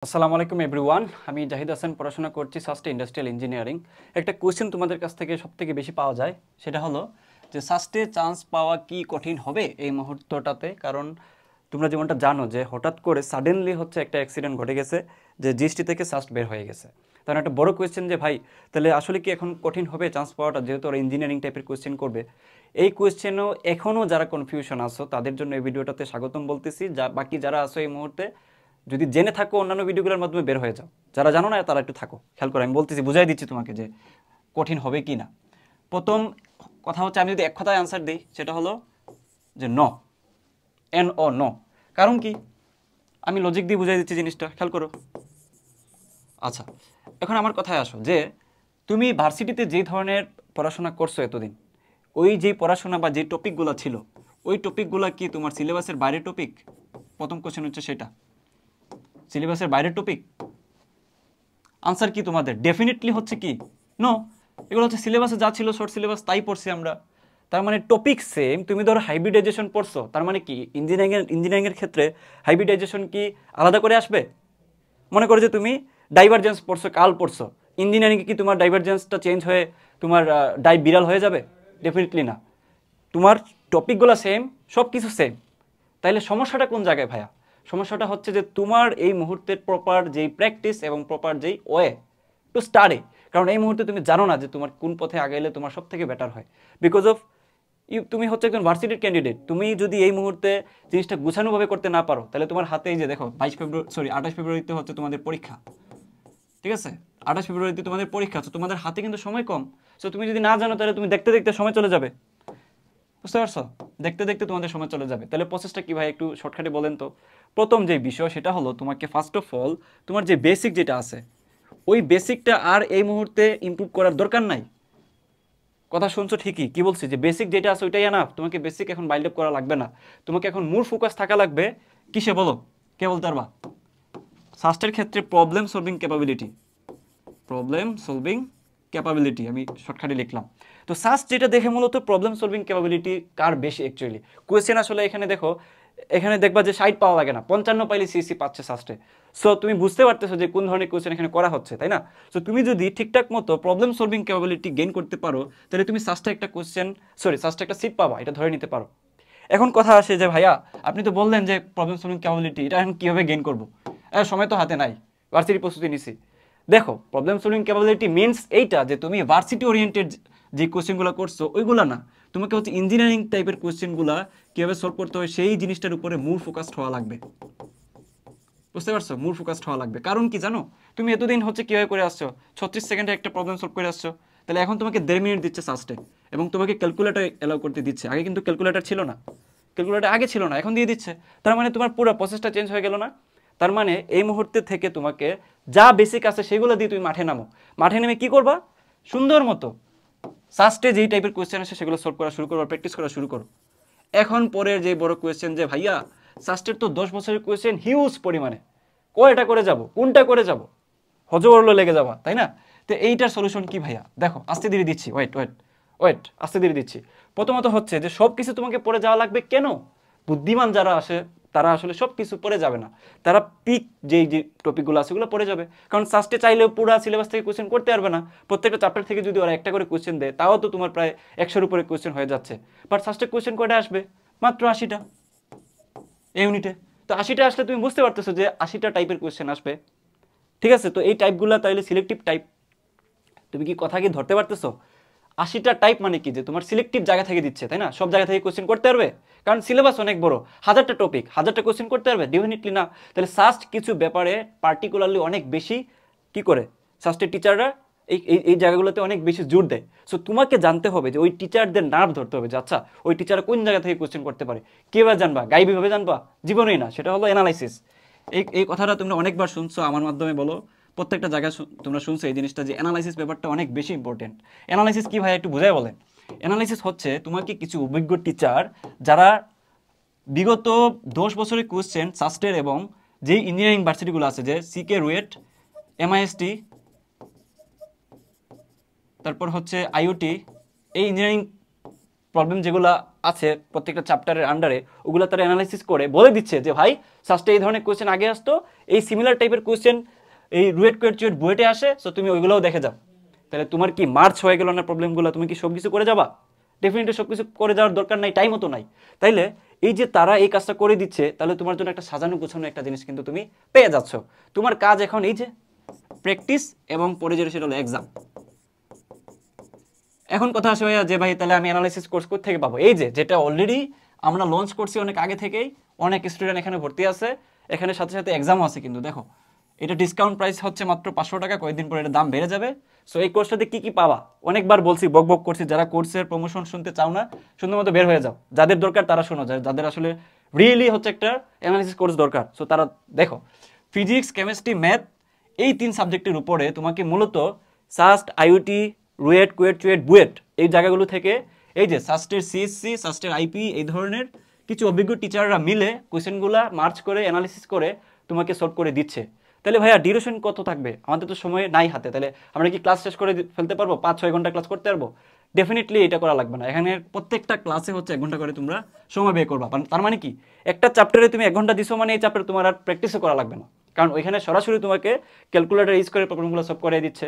আসসালামু আলাইকুম এভরিওয়ান। আমি জাহিদ হাসান, পড়াশোনা করছি সাস্টে ইন্ডাস্ট্রিয়াল ইঞ্জিনিয়ারিং। একটা কোয়েশ্চেন তোমাদের কাছ থেকে সবথেকে বেশি পাওয়া যায়, সেটা হলো যে সাস্টে চান্স পাওয়া কি কঠিন হবে এই মুহূর্তটাতে? কারণ তোমরা যেমনটা জানো যে হঠাৎ করে সাডেনলি হচ্ছে একটা অ্যাক্সিডেন্ট ঘটে গেছে, যে জিএসটি থেকে সাস্ট বের হয়ে গেছে। তার একটা বড় কোয়েশ্চেন যে ভাই তাহলে আসলে কি এখন কঠিন হবে চান্স পাওয়াটা, যেহেতু ওরা ইঞ্জিনিয়ারিং টাইপের কোয়েশ্চেন করবে। এই কোয়েশ্চেনও এখনও যারা কনফিউশন আছো তাদের জন্য এই ভিডিওটাতে স্বাগতম বলতেছি। বাকি যারা আছো এই মুহূর্তে যদি জেনে থাকো অন্যান্য ভিডিওগুলোর মাধ্যমে বের হয়ে যাও, যারা জানো না তারা একটু থাকো, খেয়াল করো। আমি বলতেছি, বুঝাই দিচ্ছি তোমাকে যে কঠিন হবে কি না। প্রথম কথা হচ্ছে, আমি যদি এক কথায় আনসার দিই সেটা হলো যে ন, এন ও ন। কারণ কি, আমি লজিক দিয়ে বুঝাই দিচ্ছি জিনিসটা, খেয়াল করো। আচ্ছা, এখন আমার কথায় আসো যে তুমি ভার্সিটিতে যেই ধরনের পড়াশোনা করছো এতদিন, ওই যেই পড়াশোনা বা যে টপিকগুলো ছিল, ওই টপিকগুলো কি তোমার সিলেবাসের বাইরের টপিক? প্রথম কোশ্চেন হচ্ছে সেটা, সিলেবাসের বাইরের টপিক? আনসার কি তোমাদের? ডেফিনেটলি হচ্ছে কি নো। এগুলো হচ্ছে সিলেবাসে যা ছিল শর্ট সিলেবাস তাই পড়ছি আমরা। তার মানে টপিক সেম। তুমি ধরো হাইব্রিডাইজেশন পড়ছো, তার মানে কি ইঞ্জিনিয়ারিংয়ের ক্ষেত্রে হাইব্রিডাইজেশন কি আলাদা করে আসবে? মনে করো যে তুমি ডাইভারজেন্স পড়ছো, কাল পড়ছো, ইঞ্জিনিয়ারিংয়ে কি তোমার ডাইভারজেন্সটা চেঞ্জ হয়ে তোমার বিড়াল হয়ে যাবে? ডেফিনেটলি না। তোমার টপিকগুলো সেম, সব কিছু সেম। তাইলে সমস্যাটা কোন জায়গায় ভাইয়া? সমস্যাটা হচ্ছে যে তোমার এই মুহূর্তের প্রপার যেই প্র্যাকটিস এবং প্রপার যেই ওয়ে টু স্টাডি। কারণ এই মুহূর্তে তুমি জানো না যে তোমার কোন পথে আগাইলে তোমার সব থেকে বেটার হয়। বিকজ অফ তুমি হচ্ছে একজন ভার্সিটির ক্যান্ডিডেট। তুমি যদি এই মুহূর্তে জিনিসটা গুছানোভাবে করতে না পারো, তাহলে তোমার হাতে এই যে দেখো 28 ফেব্রুয়ারিতে হচ্ছে তোমাদের পরীক্ষা, ঠিক আছে? 28 ফেব্রুয়ারিতে তোমাদের পরীক্ষা, তো তোমাদের হাতে কিন্তু সময় কম। সো তুমি যদি না জানো তাহলে তুমি দেখতে দেখতে সময় চলে যাবে। বুঝতে পারছো? দেখতে দেখতে তোমাদের সময় চলে যাবে। তাহলে প্রসেসটা কি ভাই একটু শর্টকাটে বলেন তো। প্রথম যে বিষয় সেটা হলো, তোমাকে ফার্স্ট অফ অল তোমার যে বেসিক যেটা আছে, ওই বেসিকটা আর এই মুহূর্তে ইমপ্রুভ করার দরকার নাই। কথা শুনছো ঠিকই, কি বলছি যে বেসিক যেটা আছে ওইটাই এনাফ। তোমাকে বেসিক এখন বাইল্ড আপ করা লাগবে না। তোমাকে এখন মূল ফোকাস থাকা লাগবে কিসে বলো? কে বলতে পারবা? সাস্টের ক্ষেত্রে problem solving capability. Problem solving capability আমি শর্টকাটে লিখলাম। তো সাস্ট যেটা দেখে মূলত প্রবলেম সলভিং ক্যাপাবিলিটি কার বেশি অ্যাকচুয়ালি কোয়েশ্চেন আসলে এখানে দেখো, এখানে দেখবা যে 60 পাওয়া লাগে না, 55 পাইলে সিসি পাচ্ছে সাস্টে। সো তুমি বুঝতে পারতেছো যে কোন ধরনের কোয়েশ্চেন এখানে করা হচ্ছে, তাই না? সো তুমি যদি ঠিকঠাক মতো প্রবলেম সলভিং ক্যাপাবিলিটি গেইন করতে পারো, তাহলে তুমি সাস্টে একটা কোয়েশ্চেন, সাস্টে একটা সিট পাবা, এটা ধরে নিতে পারো। এখন কথা আসে যে ভাইয়া আপনি তো বললেন যে প্রবলেম সলভিং ক্যাপাবিলিটি, এটা এখন কীভাবে গেইন করবো? সময় তো হাতে নাই, ভার্সিটি প্রস্তুতি নিছি। দেখো, প্রবলেম সলভিং ক্যাপাবিলিটি মিনস এইটা যে তুমি ভার্সিটি ওরিয়েন্টেড যে কোশ্চেনগুলো করছো ওইগুলো না, তোমাকে হচ্ছে ইঞ্জিনিয়ারিং টাইপের কোশ্চেনগুলো কীভাবে সলভ করতে হয় সেই জিনিসটার উপরে মূল ফোকাসড হওয়া লাগবে। বুঝতে পারছো? মূল ফোকাসড হওয়া লাগবে। কারণ কি জানো, তুমি এতদিন হচ্ছে কীভাবে করে আসছো, 36 সেকেন্ডে একটা প্রবলেম সলভ করে আসছো। তাহলে এখন তোমাকে 1.5 মিনিট দিচ্ছে সাস্টে, এবং তোমাকে ক্যালকুলেটার অ্যালাউ করতে দিচ্ছে। আগে কিন্তু ক্যালকুলেটার ছিল না, ক্যালকুলেটার আগে ছিল না, এখন দিয়ে দিচ্ছে। তার মানে তোমার পুরো প্রসেসটা চেঞ্জ হয়ে গেল না? তার মানে এই মুহূর্তে থেকে তোমাকে যা বেসিক আছে সেগুলো দিয়ে তুমি মাঠে নামো। মাঠে নেমে কি করবা? সুন্দর মতো সাস্টে যেই টাইপের কোয়েশ্চেন আছে সেগুলো সলভ করা শুরু করো, প্র্যাকটিস করা শুরু করো। এখন পরের যে বড় কোয়েশ্চেন যে ভাইয়া সাস্টের তো 10 বছরের কোয়েশ্চেন হিউজ পরিমাণে, কয়টা করে যাব, কোনটা করে যাব, হজবরল লেগে যাবা, তাই না? তো এইটার সলিউশন কি ভাইয়া? দেখো আস্তে ধীরে দিচ্ছি, ওয়েট ওয়েট ওয়েট, আস্তে ধীরে দিচ্ছি। প্রথমত হচ্ছে যে সব কিছু তোমাকে পড়ে যাওয়া লাগবে কেন? বুদ্ধিমান যারা আসে তারা আসলে সব কিছু পড়ে যাবে না, তারা পিক যেই যে টপিকগুলো আছে সেগুলো পড়ে যাবে। কারণ সাস্টে চাইলেও পুরো সিলেবাস থেকে কোয়েশ্চেন করতে পারবে না। প্রত্যেকটা চ্যাপ্টার থেকে যদি ওরা একটা করে কোয়েশ্চেন দেয় তাও তো তোমার প্রায় 100-র উপরে কোয়েশ্চেন হয়ে যাচ্ছে। বাট সাস্টে কোয়েশ্চেন কয়টা আসবে? মাত্র 80টা এই ইউনিটে। তো 80টা আসলে তুমি বুঝতে পারতেছো যে 80টা টাইপের কোয়েশ্চেন আসবে, ঠিক আছে? তো এই টাইপগুলো তাইলে সিলেক্টিভ টাইপ। তুমি কি কথা কি ধরতে পারতেছো? 80টা টাইপ মানে কি, যে তোমার সিলেক্টিভ জায়গা থেকে দিচ্ছে, তাই না? সব জায়গা থেকে কোশ্চেন করতে পারবে? কারণ সিলেবাস অনেক বড়, 1000টা টপিক, 1000টা কোশ্চেন করতে পারবে? ডেফিনেটলি না। তাহলে সাস্ট কিছু ব্যাপারে পার্টিকুলারলি অনেক বেশি কি করে সাস্টের টিচাররা এই এই এই জায়গাগুলোতে অনেক বেশি জোর দেয়। সো তোমাকে জানতে হবে যে ওই টিচারদের নার্ভ ধরতে হবে যে আচ্ছা ওই টিচার কোন জায়গা থেকে কোশ্চেন করতে পারে। কীভাবে জানবা? গাইবীভাবে জানবা? জীবনেই না। সেটা হলো অ্যানালাইসিস। এই কথাটা তোমরা অনেকবার শুনছো আমার মাধ্যমে বলো, প্রত্যেকটা জায়গায় তোমরা শুনছো এই জিনিসটা, যে অ্যানালাইসিস ব্যাপারটা অনেক বেশি ইম্পর্টেন্ট। অ্যানালাইসিস কি ভাই একটু বুঝাই বলেন। অ্যানালাইসিস হচ্ছে তোমাকে কিছু অভিজ্ঞ টিচার যারা বিগত 10 বছরের কোশ্চেন সাস্টের এবং যেই ইঞ্জিনিয়ারিং ভার্সিটিগুলো আছে, যে সিকে রুয়েট, এমআইএসটি, তারপর হচ্ছে আইওটি, এই ইঞ্জিনিয়ারিং প্রবলেম যেগুলো আছে প্রত্যেকটা চ্যাপ্টারের আন্ডারে, ওগুলো তারা অ্যানালাইসিস করে বলে দিচ্ছে যে ভাই সাস্টে এই ধরনের কোয়েশ্চেন আগে আসতো, এই সিমিলার টাইপের কোয়েশ্চেন এই রুয়েট কুয়েট চুয়েট বুয়েটে আসে, সো তুমি ওইগুলোও দেখে যাও। তাহলে তোমার কি মার্চ হয়ে গেল না প্রবলেমগুলো, তুমি কি সব কিছু করে যাবা? ডেফিনেটলি সব কিছু করে যাওয়ার দরকার নাই, টাইমও তো নাই। তাইলে এই যে তারা এই কাজটা করে দিচ্ছে, তাহলে তোমার জন্য একটা সাজানো গোছানো একটা জিনিস কিন্তু তুমি পেয়ে যাচ্ছ। তোমার কাজ এখন এই যে প্র্যাকটিস এবং পরে যেটা সেটা হলো এক্সাম। এখন কথা আসে ভাইয়া যে ভাই তাহলে আমি অ্যানালাইসিস কোর্স কোথা থেকে পাবো? এই যে যেটা অলরেডি আমরা লঞ্চ করছি অনেক আগে থেকেই, অনেক স্টুডেন্ট এখানে ভর্তি আছে, এখানে সাথে সাথে এক্সামও আছে কিন্তু। দেখো এটা ডিসকাউন্ট প্রাইস হচ্ছে মাত্র 500 টাকা, কয়েকদিন পরে এটা দাম বেড়ে যাবে। সো এই কোর্সটাতে কি কি পাবা অনেকবার বলছি, বক বক করছি, যারা কোর্সের প্রমোশন শুনতে চাও না শুধুমাত্র বের হয়ে যাও, যাদের দরকার তারা শোনো, যাদের আসলে রিয়েলি হচ্ছে একটা অ্যানালিসিস কোর্স দরকার, সো তারা দেখো। ফিজিক্স, কেমিস্ট্রি, ম্যাথ, এই 3 সাবজেক্টের উপরে তোমাকে মূলত সাস্ট, আইওটি, রুয়েট, কুয়েট, চুয়েট, বুয়েট এই জায়গাগুলো থেকে এই যে সাস্টের সিএসসি, সাস্টের আইপি এই ধরনের কিছু অভিজ্ঞ টিচাররা মিলে কোয়েশ্চেনগুলা মার্চ করে অ্যানালিসিস করে তোমাকে সলভ করে দিচ্ছে। তাহলে ভাইয়া ডিউরেশন কত থাকবে? আমাদের তো সময় নাই হাতে, তাহলে আমরা কি ক্লাস শেষ করে ফেলতে পারবো? 5-6 ঘন্টা ক্লাস করতে পারবো? ডেফিনেটলি এটা করা লাগবে না। এখানে প্রত্যেকটা ক্লাসে হচ্ছে 1 ঘন্টা করে তোমরা সময় ব্যয় করবা। তার মানে কি একটা চ্যাপ্টারে তুমি 1 ঘন্টা দিছো মানে এই চ্যাপ্টারে তোমার আর প্র্যাকটিসও করা লাগবে না, কারণ ওইখানে সরাসরি তোমাকে ক্যালকুলেটর ইউজ করে প্রবলেমগুলো সলভ করে দিচ্ছে।